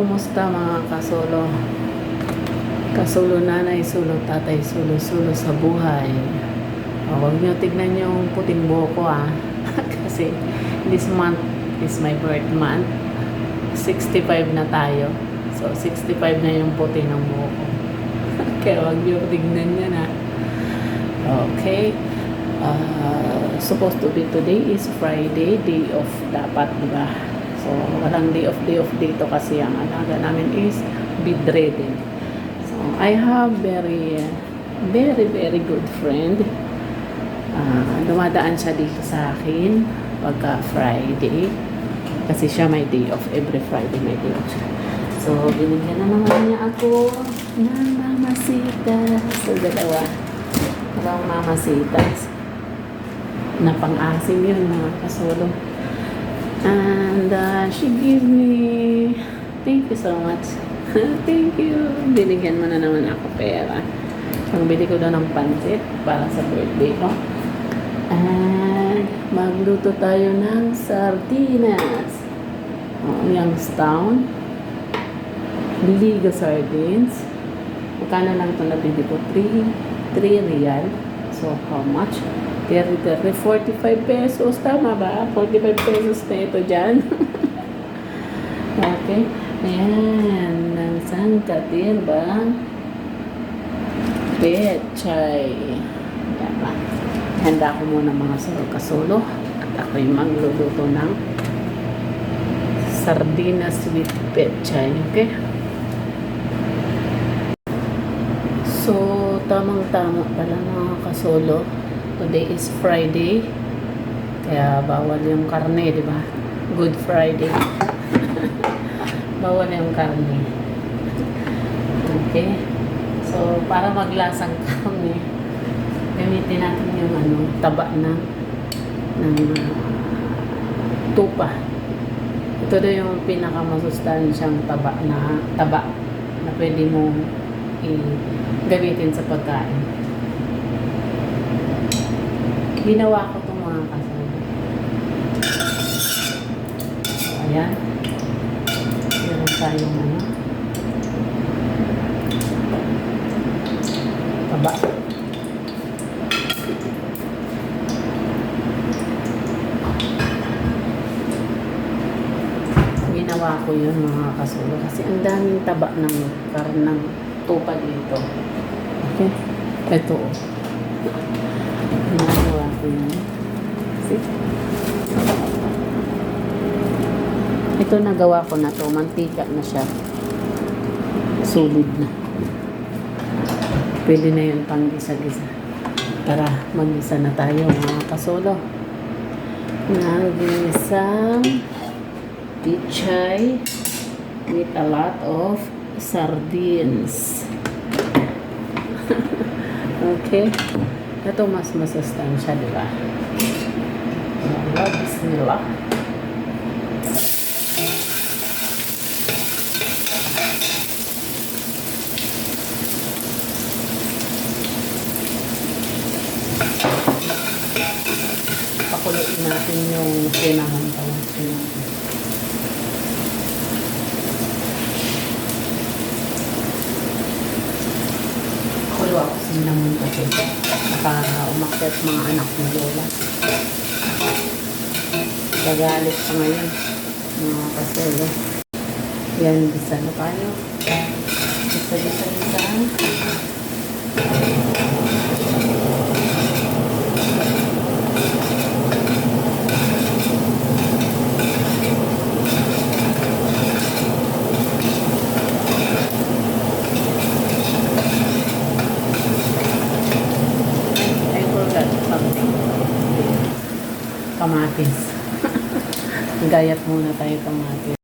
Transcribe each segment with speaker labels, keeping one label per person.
Speaker 1: Kumusta mga kasolo? Kasolo nanay, sulo tatay, sulo sa buhay. Huwag nyo tignan yung puting buhok ko Kasi this month is my birth month. 65 na tayo. So 65 na yung puti ng buhok ko. Kaya huwag nyo tignan yan Okay. Supposed to be today is Friday, day off dapat, diba? So, walang day off dito kasi ang alaga namin is bedridden. So, I have very good friend. Dumadaan siya dito sa akin pagka Friday. Kasi siya may day off. Every Friday may day off siya. So, binigyan na naman niya ako ng mamasitas. So, dalawang mamasitas. Na pang-asim yun mga kasolo. And she gave me, thank you so much. Thank you. Binigyan mo na naman ako pera. Ang bili ko doon ng pansit para sa birthday ko. And magluto tayo ng sardinas. Youngstown. Liga sardines. Magkano lang ito nabili ko? 3 real. So how much? 45 pesos. Tama ba? 45 pesos na ito dyan. Okay. Ayan. Ng sangkatir ba? Pechay. Ayan ba? Handa ko muna mga kasolo. At ako'y magluluto ng sardinas with pechay. Okay? So, tamang-tama pala mga kasolo. Today is Friday. Kaya bawal yung karne, di ba? Good Friday. Bawal yung karne. Okay? So, para maglasang karne, gamitin natin yung taba ng tupa. Ito na yung pinakamasustansyang taba na pwede mo gamitin sa pagkain. Ginawa ko itong mga kasama. So, ayan. Meron tayong taba. Ginawa ko yun mga kasulo. Kasi ang daming taba ng karnang tupa dito. Okay? Ito. Ginagawa ko yun. See? Ito nagawa ko na to. Mantika na siya. Solid na. Pwede na yun pang gisa-gisa. Tara, mag-gisa na tayo mga kasolo. Nag-isang pichay with a lot of sardines. Okay? Ito mas masustansya, di ba? Bismillah. Pakuloyin natin yung pinahantawang natin. Pakulo ako sinamon kasi para umakyat mga anak ng lola. Gagalit pa ngayon mga kasolo. Yan, bisa na tayo. Bisa. Kamatis. Gayat muna tayo kamatis.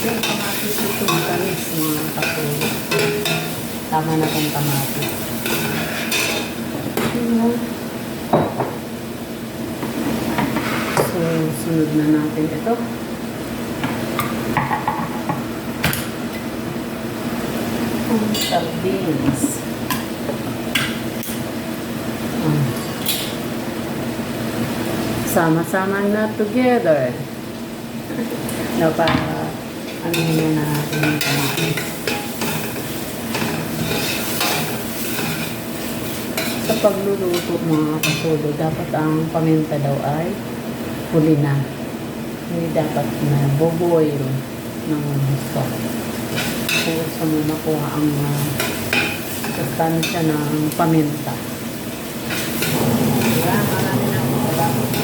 Speaker 1: Yung kamatis ito matamis mga kapatid. Tama na itong kamatis. So, Sunod na natin ito. Sardines. Sama-sama na together. Ano yun na natin yung kamatis. Sa pagluluto mga kasulo, dapat ang paminta daw ay huli na. Hindi dapat na boboil ng gusto. Kung gusto mo makuha ang sustansya ng paminta. Diba? Marami na mga dapat.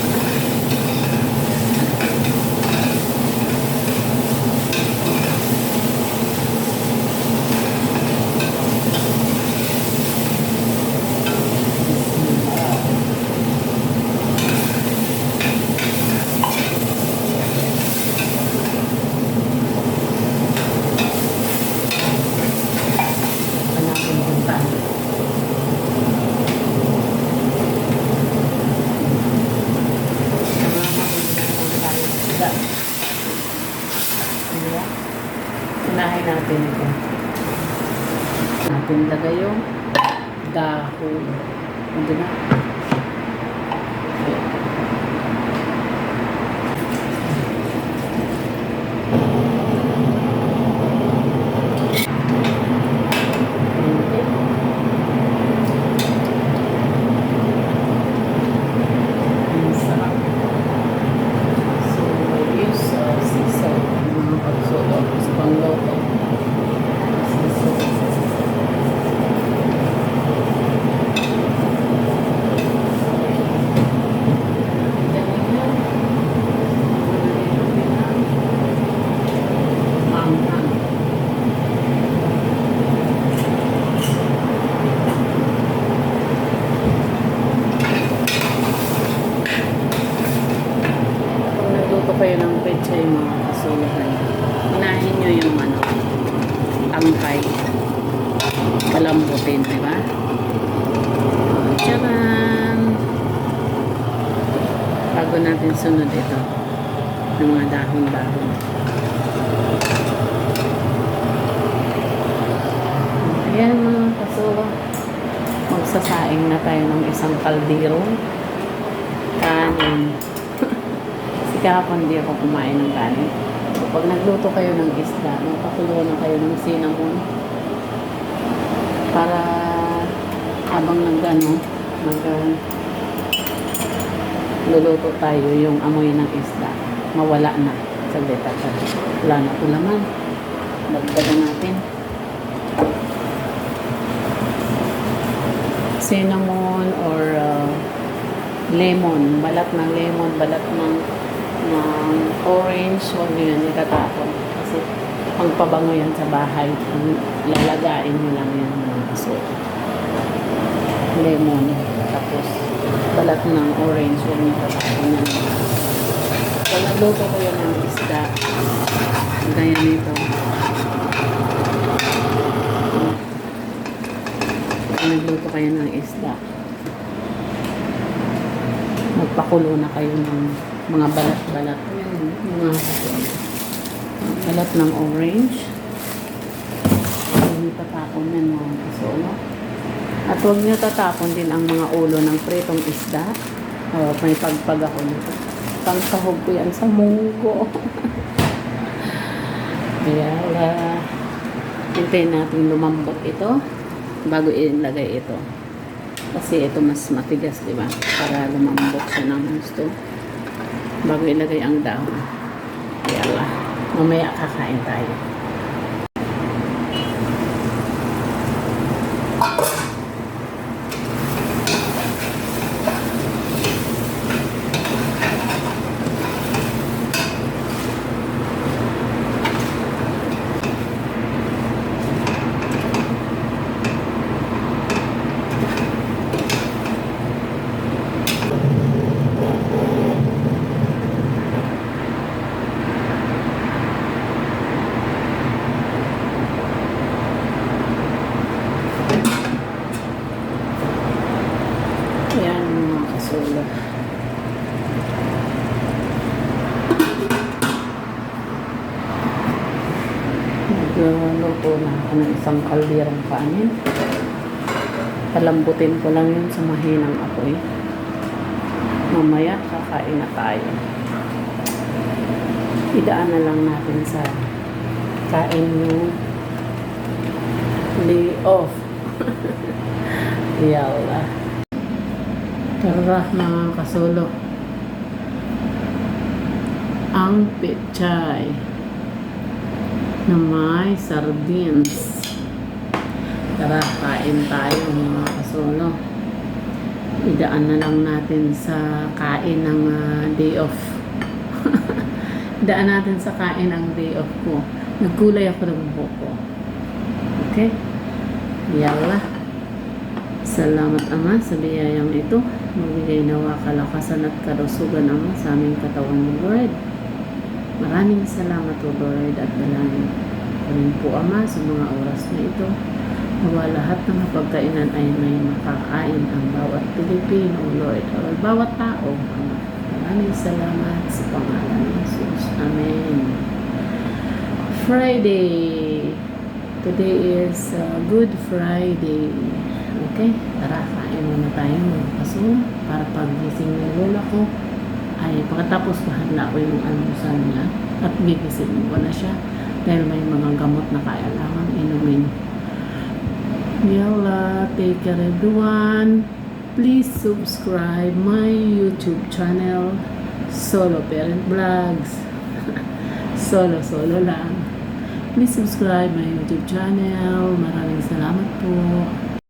Speaker 1: Unahin natin ito. Natin lagay yung dahon. Hindi na. Kayo ng pechay mga kasulahan. Unahin nyo yung tangkay. Palambutin, di ba? Tcharan! Bago natin sunod ito. Yung mga dahon-dahon. Ayan mga kasulahan. Magsasaing na tayo ng isang kaldero. Kanin. Kahapon hindi ako kumain ng kanin. So, pag nagluto kayo ng isda, magpakulo na kayo ng cinnamon para habang luluto tayo yung amoy ng isda mawala na sa detacha. Wala na ito laman. Dagdagan natin cinnamon or lemon, balat ng lemon, balat ng orange, huwag nyo yan itatapon kasi pangpabango yan sa bahay. Lalagain nyo lang yan mga aso. Lemon, tapos balat ng orange, huwag nyo itatapon yan. Pag nagluto ko yan ng isda, gaya nito. Pag nagluto kayo ng isda, magpakulo na kayo ng mga balat-balat. Mga balat ng orange. Huwag nyo tatapon yan mga kasolo. At huwag nyo tatapon din ang mga ulo ng pritong isda. May pagpag ako nito. Pangsahog ko yan sa munggo. Kaya hintayin natin lumambot ito bago ilagay ito. Kasi ito mas matigas, di ba? Para lumambot siya ng gusto. Bago ilagay ang dahon. Kaya mamaya kakain tayo. Nagluluto na ako ng isang kalderang kanin. Palambutin ko lang yun sa mahinang apoy. Mamaya kakain na tayo. Idaan na lang natin sa kain yung day off. Yalla. Tara mga kasolo. Ang pechay na may sardines. Tara, kain tayo mga kasolo. Idaan na lang natin sa kain ng day off. Idaan natin sa kain ang day off ko. Nagkulay ako ng buko. Okay? Yalla. Salamat Ama sa biyayang ito. Magbigay nawa kalakasan at kalusugan Ama sa aming katawan Lord. Maraming salamat o Lord at dalangin ko rin po Ama sa mga oras na ito. Nawa lahat ng pagkainan ay may makakain ang bawat Pilipino Lord o bawat tao Ama. Maraming salamat sa pangalan ng Jesus. Amen. Friday. Today is Good Friday. Okay? Tara, kain muna tayo mga kasolo para paggising ng lola ko ay pagkatapos mahanda ko yung almusal niya at gigising ko na siya dahil may mga gamot na kailangan inumin. Yalla, take care everyone. Please subscribe my YouTube channel, Solo Parent Vlogs. Solo lang. Please subscribe my YouTube channel. Maraming salamat po.